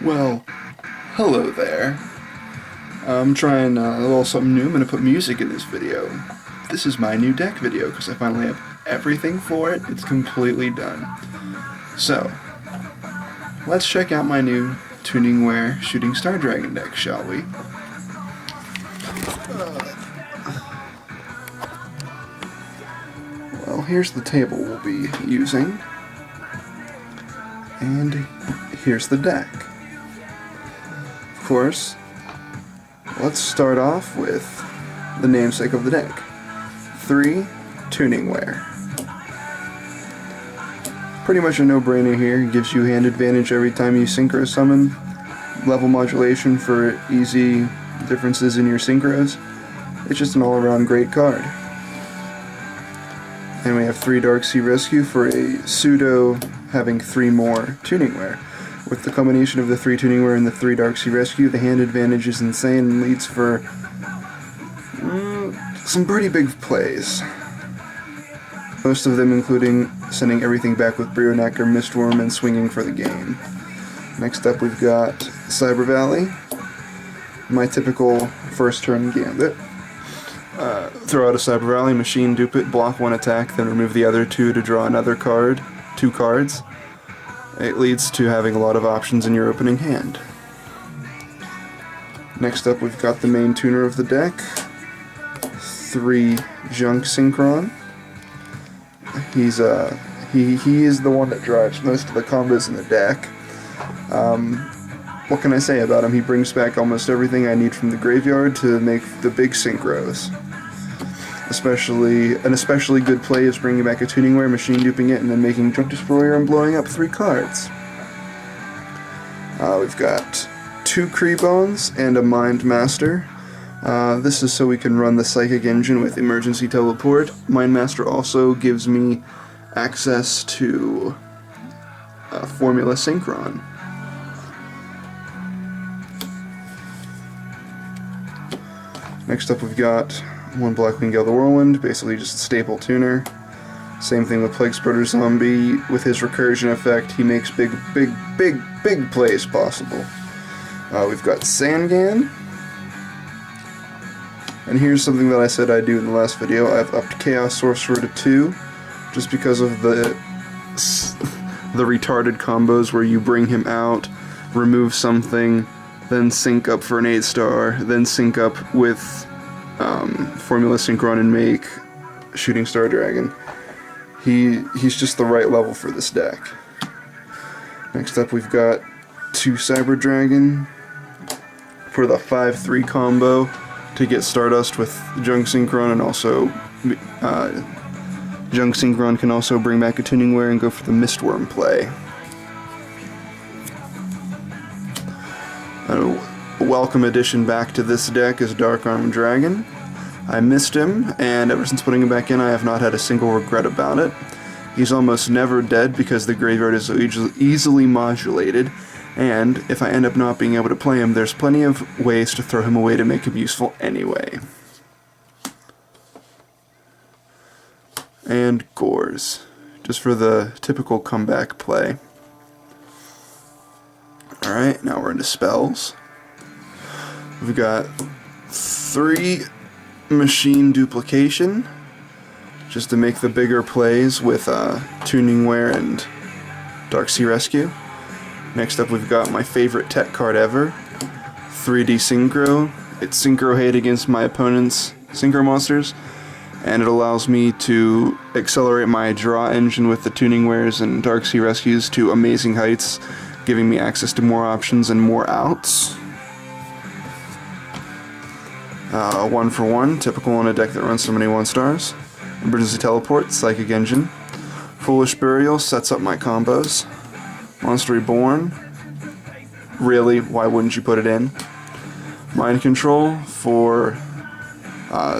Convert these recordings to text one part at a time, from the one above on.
Well, hello there. I'm trying a little something new. I'm going to put music in this video. This is my new deck video because I finally have everything for it. It's completely done. So, let's check out my new Tuningware Shooting Star Dragon deck, shall we? Well, here's the table we'll be using. And here's the deck. Of course, let's start off with the namesake of the deck. 3 Tuningware. Pretty much a no-brainer here. Gives you hand advantage every time you synchro summon. Level modulation for easy differences in your synchros. It's just an all-around great card. And we have 3 Dark Sea Rescue for a pseudo having 3 more Tuningware. With the combination of the 3 Tuningware and the 3 Dark Sea Rescue, the hand advantage is insane and leads for some pretty big plays. Most of them including sending everything back with Brionac or Mistworm and swinging for the game. Next up we've got Cyber Valley, my typical first turn gambit. Throw out a Cyber Valley, machine dupe it, block 1 attack, then remove the other 2 to draw another card, 2 cards. It leads to having a lot of options in your opening hand. Next up we've got the main tuner of the deck, 3 Junk Synchron. He is the one that drives most of the combos in the deck. What can I say about him? He brings back almost everything I need from the graveyard to make the big synchros. An especially good play is bringing back a Tuningware, machine duping it, and then making Junk Destroyer and blowing up 3 cards. We've got 2 Creebones and a Mind Master. This is so we can run the Psychic Engine with Emergency Teleport. Mind Master also gives me access to Formula Synchron. Next up we've got 1 Blackwing Gale the Whirlwind, basically just a staple tuner. Same thing with Plague Spreader Zombie. With his recursion effect, he makes big plays possible. We've got Sangan. And here's something that I said I'd do in the last video. I've upped Chaos Sorcerer to 2, just because of the retarded combos where you bring him out, remove something, then sync up for an 8-star, then sync up with Formula Synchron and make Shooting Star Dragon. He's just the right level for this deck. Next up we've got 2 Cyber Dragon for the 5-3 combo to get Stardust with Junk Synchron, and also Junk Synchron can also bring back a Tuningware and go for the Mistworm play. A welcome addition back to this deck is Dark Armed Dragon. I missed him, and ever since putting him back in I have not had a single regret about it. He's almost never dead because the graveyard is so easily modulated, and if I end up not being able to play him, there's plenty of ways to throw him away to make him useful anyway. And Gores, just for the typical comeback play. Alright, now we're into spells. We've got 3 Machine Duplication, just to make the bigger plays with Tuningware and Dark Sea Rescue. Next up we've got my favorite tech card ever, 3D Synchro. It's Synchro Hate against my opponent's Synchro monsters, and it allows me to accelerate my draw engine with the Tuningwares and Dark Sea Rescues to amazing heights, giving me access to more options and more outs. 1 for 1, typical on a deck that runs so many 1-stars. Emergency Teleport, Psychic Engine. Foolish Burial sets up my combos. Monster Reborn, really, why wouldn't you put it in? Mind Control for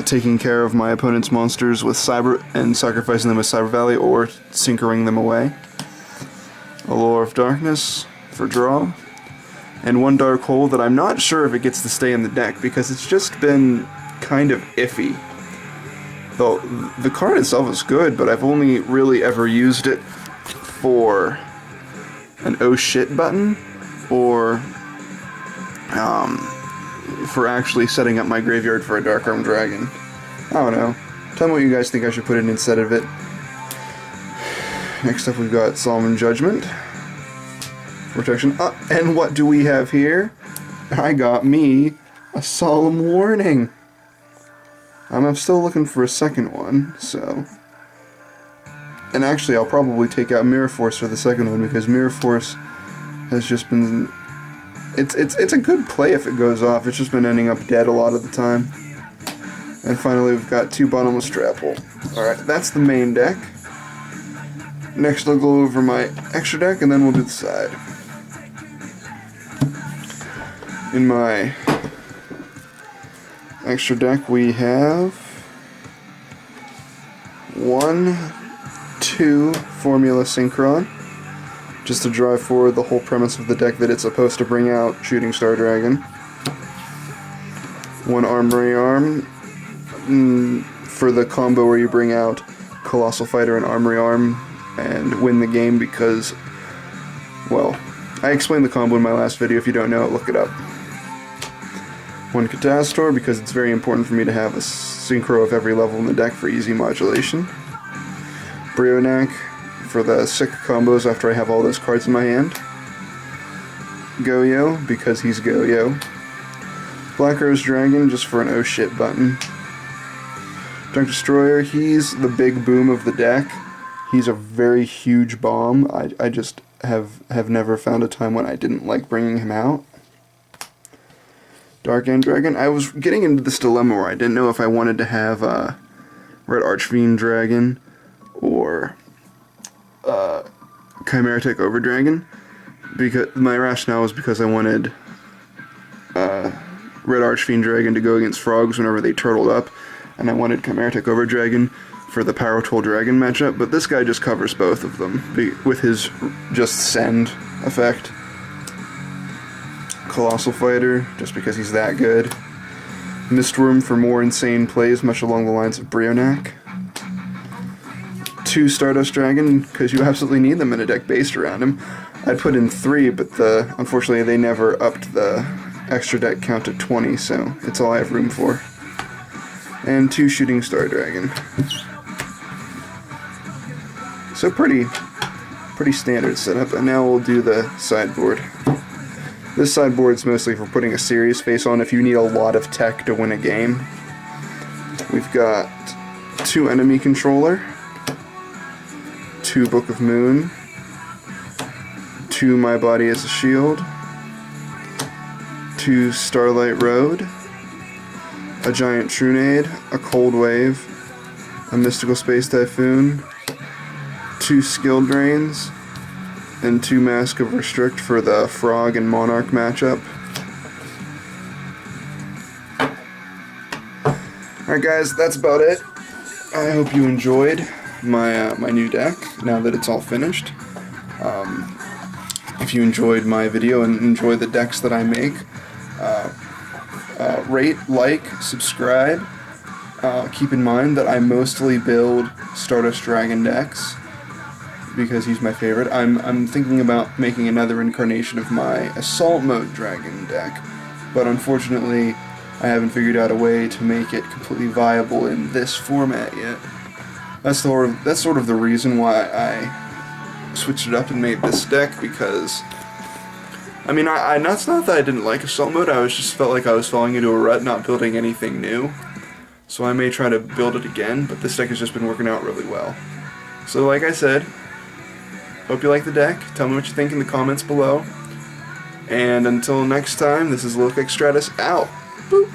taking care of my opponent's monsters with Cyber and sacrificing them with Cyber Valley or synchroing them away. Allure of Darkness for draw. And 1 Dark Hole that I'm not sure if it gets to stay in the deck because it's just been kind of iffy. Though the card itself is good, but I've only really ever used it for an oh shit button or for actually setting up my graveyard for a Dark Arm Dragon. I don't know. Tell me what you guys think I should put in instead of it. Next up we've got Solemn Judgment. Protection. And what do we have here? I got me a Solemn Warning. I'm still looking for a second one, so... And actually, I'll probably take out Mirror Force for the second one, because Mirror Force has just been... It's a good play if it goes off. It's just been ending up dead a lot of the time. And finally, we've got 2 Bottomless Trapple. Alright, that's the main deck. Next, I'll go over my extra deck, and then we'll do the side. In my extra deck, we have 1, 2 Formula Synchron, just to drive forward the whole premise of the deck that it's supposed to bring out Shooting Star Dragon. 1 Armory Arm, for the combo where you bring out Colossal Fighter and Armory Arm and win the game because, well, I explained the combo in my last video. If you don't know it, look it up. 1 Catastor, because it's very important for me to have a synchro of every level in the deck for easy modulation. Brionac, for the sick combos after I have all those cards in my hand. Go-Yo, because he's Go-Yo. Black Rose Dragon, just for an oh shit button. Junk Destroyer, he's the big boom of the deck. He's a very huge bomb. I just have never found a time when I didn't like bringing him out. Dark End Dragon. I was getting into this dilemma where I didn't know if I wanted to have Red Archfiend Dragon or Chimeratech Overdragon. Because my rationale was because I wanted Red Archfiend Dragon to go against frogs whenever they turtled up, and I wanted Chimeratech Overdragon for the Power Tool Dragon matchup, but this guy just covers both of them with his just send effect. Colossal Fighter, just because he's that good. Mistworm for more insane plays, much along the lines of Brionac. 2 Stardust Dragon, because you absolutely need them in a deck based around him. I'd put in 3, but unfortunately they never upped the extra deck count to 20, so it's all I have room for. And 2 Shooting Star Dragon. So pretty standard setup, and now we'll do the sideboard. This sideboard's mostly for putting a serious face on if you need a lot of tech to win a game. We've got 2 Enemy Controller, 2 Book of Moon, 2 My Body as a Shield, 2 Starlight Road, a Giant Trunade, a Cold Wave, a Mystical Space Typhoon, 2 Skill Drains, and 2 Mask of Restrict for the Frog and Monarch matchup. Alright guys, that's about it. I hope you enjoyed my new deck, now that it's all finished. If you enjoyed my video and enjoy the decks that I make, rate, like, subscribe. Keep in mind that I mostly build Stardust Dragon decks, because he's my favorite. I'm thinking about making another incarnation of my Assault Mode Dragon deck, but unfortunately I haven't figured out a way to make it completely viable in this format yet. That's sort of the reason why I switched it up and made this deck, because I mean, it's not that I didn't like Assault Mode, I just felt like I was falling into a rut not building anything new. So I may try to build it again, but this deck has just been working out really well. So like I said, hope you like the deck. Tell me what you think in the comments below. And until next time, this is Lokic Stratus out. Boop!